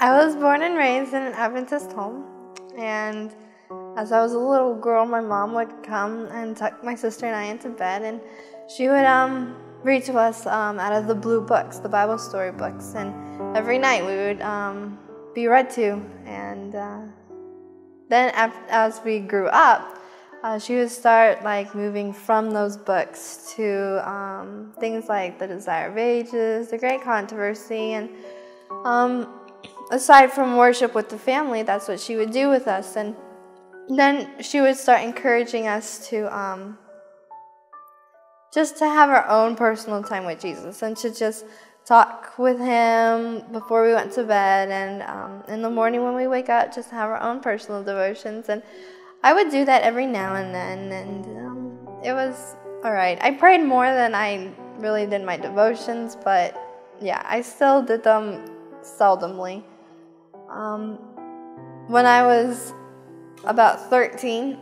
I was born and raised in an Adventist home, and as I was a little girl, my mom would come and tuck my sister and I into bed, and she would read to us out of the blue books, the Bible story books, and every night we would be read to. And then as we grew up, she would start moving from those books to things like The Desire of Ages, The Great Controversy, and aside from worship with the family, that's what she would do with us. And then she would start encouraging us to just to have our own personal time with Jesus and to just talk with him before we went to bed, and in the morning when we wake up, just have our own personal devotions. And I would do that every now and then, and it was all right. I prayed more than I really did my devotions, but yeah, I still did them seldomly. When I was about 13,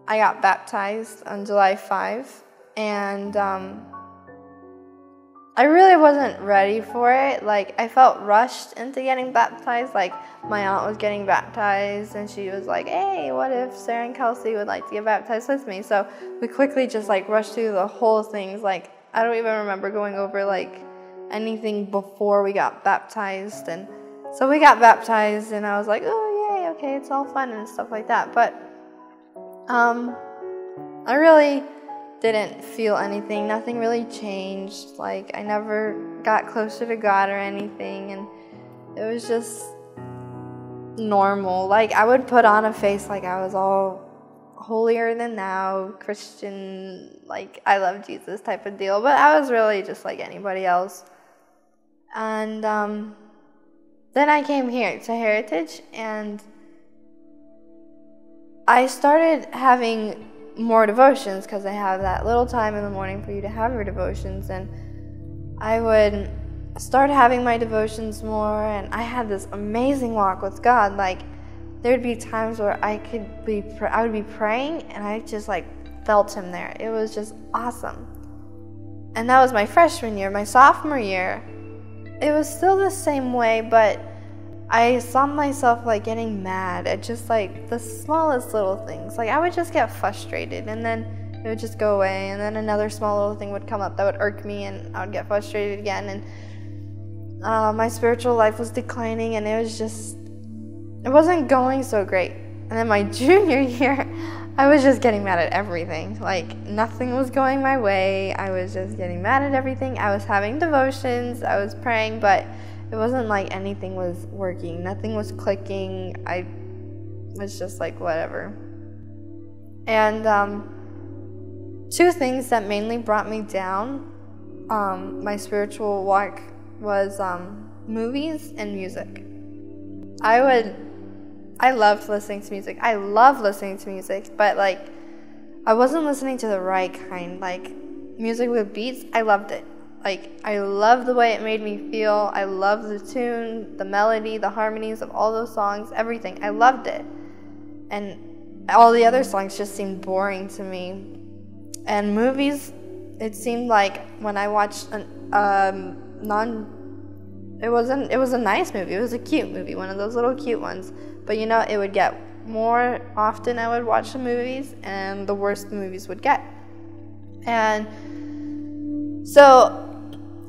I got baptized on July 5, and I really wasn't ready for it. I felt rushed into getting baptized. My aunt was getting baptized, and she was like, hey, what if Sarah and Kelsey would like to get baptized with me? So we quickly just rushed through the whole things. I don't even remember going over anything before we got baptized. And so we got baptized, and I was like, oh, yay, okay, it's all fun and stuff like that. But I really didn't feel anything. Nothing really changed. I never got closer to God or anything, and it was just normal. I would put on a face I was all holier than thou, Christian, I love Jesus type of deal, but I was really just like anybody else. And then I came here to Heritage, and I started having more devotions because they have that little time in the morning for you to have your devotions, and I would start having my devotions more, and I had this amazing walk with God. There'd be times where I would be praying, and I just felt him there. It was just awesome. And that was my freshman year. My sophomore year, it was still the same way, but I saw myself getting mad at just the smallest little things. I would just get frustrated, and then it would just go away, and then another small little thing would come up that would irk me, and I would get frustrated again. And my spiritual life was declining, and it wasn't going so great. And then my junior year, I was just getting mad at everything. Nothing was going my way. I was just getting mad at everything. I was having devotions, I was praying, but it wasn't anything was working. Nothing was clicking. I was just whatever. And two things that mainly brought me down my spiritual walk was movies and music. I loved listening to music. I love listening to music, but I wasn't listening to the right kind. Music with beats, I loved it. I loved the way it made me feel. I loved the tune, the melody, the harmonies of all those songs, everything. I loved it. And all the other songs just seemed boring to me. And movies, it seemed when I watched it was a nice movie. It was a cute movie, one of those little cute ones. But it would get more often I would watch the movies, and the worse the movies would get. And so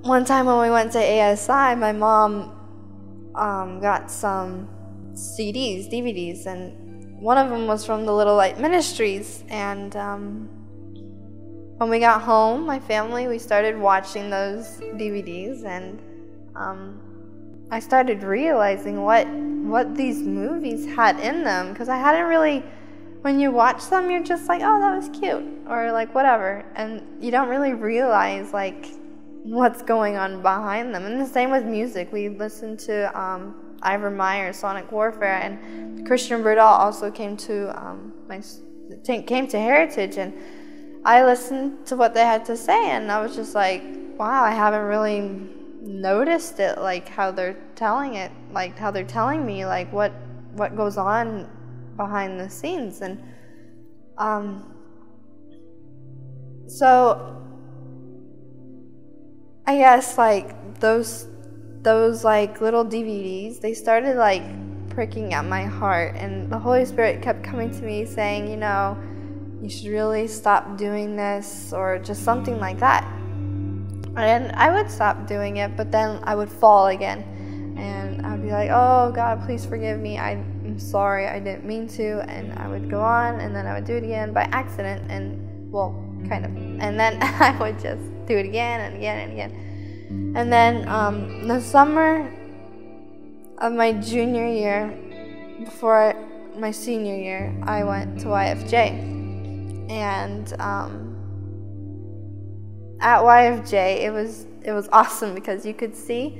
one time when we went to ASI, my mom got some CDs, DVDs, and one of them was from the Little Light Ministries. And when we got home, my family, we started watching those DVDs, and I started realizing what these movies had in them, because I hadn't really, when you watch them, you're just oh, that was cute, or whatever, and you don't really realize what's going on behind them. And the same with music. We listened to Ivor Myers, Sonic Warfare, and Christian Burdell also came to Heritage, and I listened to what they had to say, and I was just wow, I haven't really noticed it how they're telling it, how they're telling me what goes on behind the scenes. And so I guess those those like little DVDs, they started like pricking at my heart, and the Holy Spirit kept coming to me saying, you know, you should really stop doing this, or just something like that. And I would stop doing it, but then I would fall again, and I would be like, oh God, please forgive me, I'm sorry, I didn't mean to. And I would go on, and then I would do it again by accident, and well, kind of, and then I would just do it again and again and again. And then the summer of my junior year, before my senior year, I went to YFJ, and at YFJ it was awesome because you could see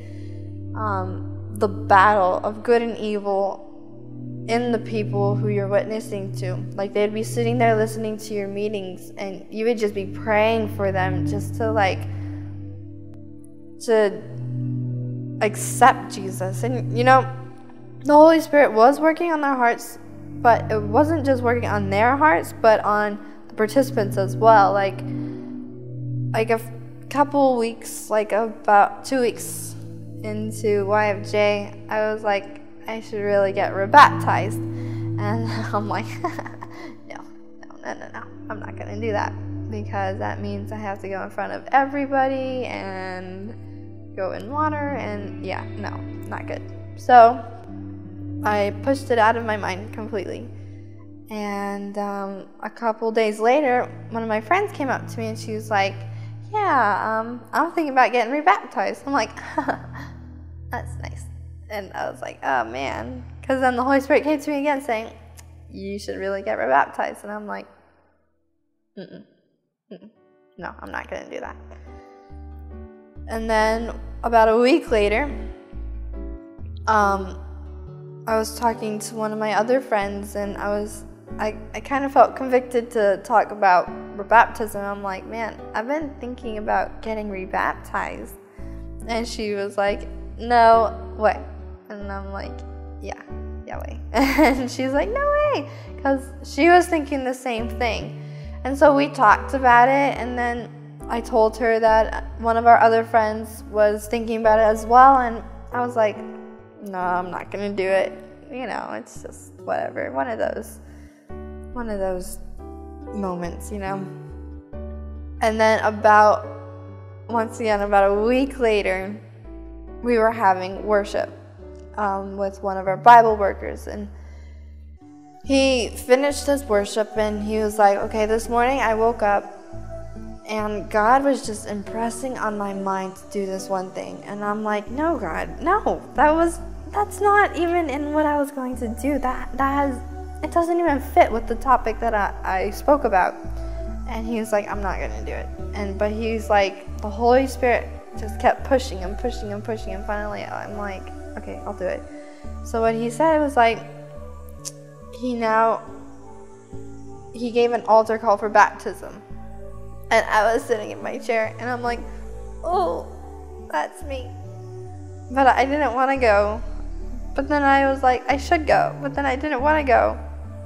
the battle of good and evil in the people who you're witnessing to. Like, they'd be sitting there listening to your meetings, and you would just be praying for them just to accept Jesus. And you know, the Holy Spirit was working on their hearts, but it wasn't just working on their hearts, but on the participants as well. Like a couple weeks, like about 2 weeks into YFJ, I was like, I should really get rebaptized. And I'm like, no, I'm not gonna do that, because that means I have to go in front of everybody and go in water, and yeah, no, not good. So I pushed it out of my mind completely. And a couple days later, one of my friends came up to me, and she was like, yeah, I'm thinking about getting rebaptized. I'm like, that's nice. And I was like, oh man, because then the Holy Spirit came to me again saying, you should really get rebaptized. And I'm like, no, I'm not going to do that. And then about a week later, I was talking to one of my other friends, and I kind of felt convicted to talk about rebaptism. I'm like, man, I've been thinking about getting rebaptized. And she was like, no way. And I'm like, yeah way. And she's like, no way, because she was thinking the same thing. And so we talked about it, and then I told her that one of our other friends was thinking about it as well, and I was like, no, I'm not gonna do it. You know, it's just whatever, one of those moments, you know. And then about a week later, we were having worship with one of our Bible workers, and he finished his worship, and he was like, okay, this morning I woke up and God was just impressing on my mind to do this one thing. And I'm like, no, God, no, that's not even in what I was going to do. It doesn't even fit with the topic that I spoke about. And he was like, I'm not gonna do it. But he's like, the Holy Spirit just kept pushing and finally I'm like, okay, I'll do it. So what he said was like, he gave an altar call for baptism. And I was sitting in my chair, and I'm like, oh, that's me. But I didn't want to go. But then I was like, I should go. But then I didn't want to go.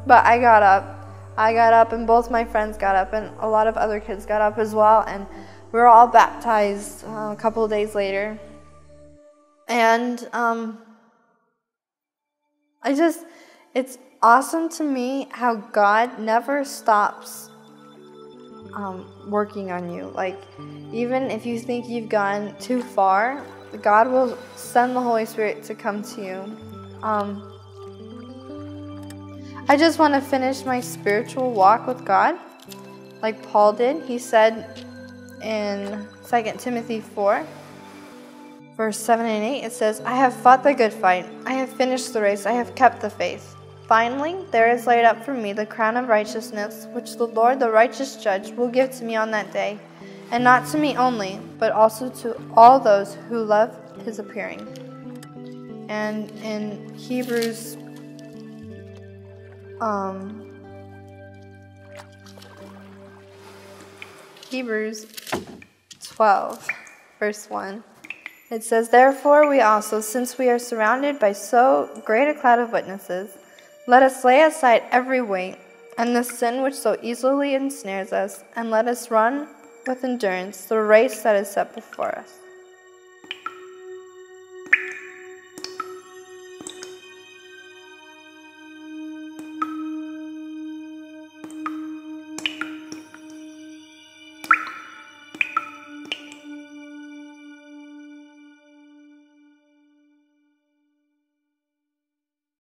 But I got up, and both my friends got up, and a lot of other kids got up as well. And we were all baptized a couple of days later. And it's awesome to me how God never stops working on you. Like, even if you think you've gone too far, God will send the Holy Spirit to come to you. I just want to finish my spiritual walk with God like Paul did. He said in 2 Timothy 4, verse 7 and 8, it says, I have fought the good fight. I have finished the race. I have kept the faith. Finally, there is laid up for me the crown of righteousness, which the Lord, the righteous judge, will give to me on that day, and not to me only, but also to all those who love his appearing. And in Hebrews 12, verse 1, it says, Therefore we also, since we are surrounded by so great a cloud of witnesses, let us lay aside every weight and the sin which so easily ensnares us, and let us run with endurance the race that is set before us.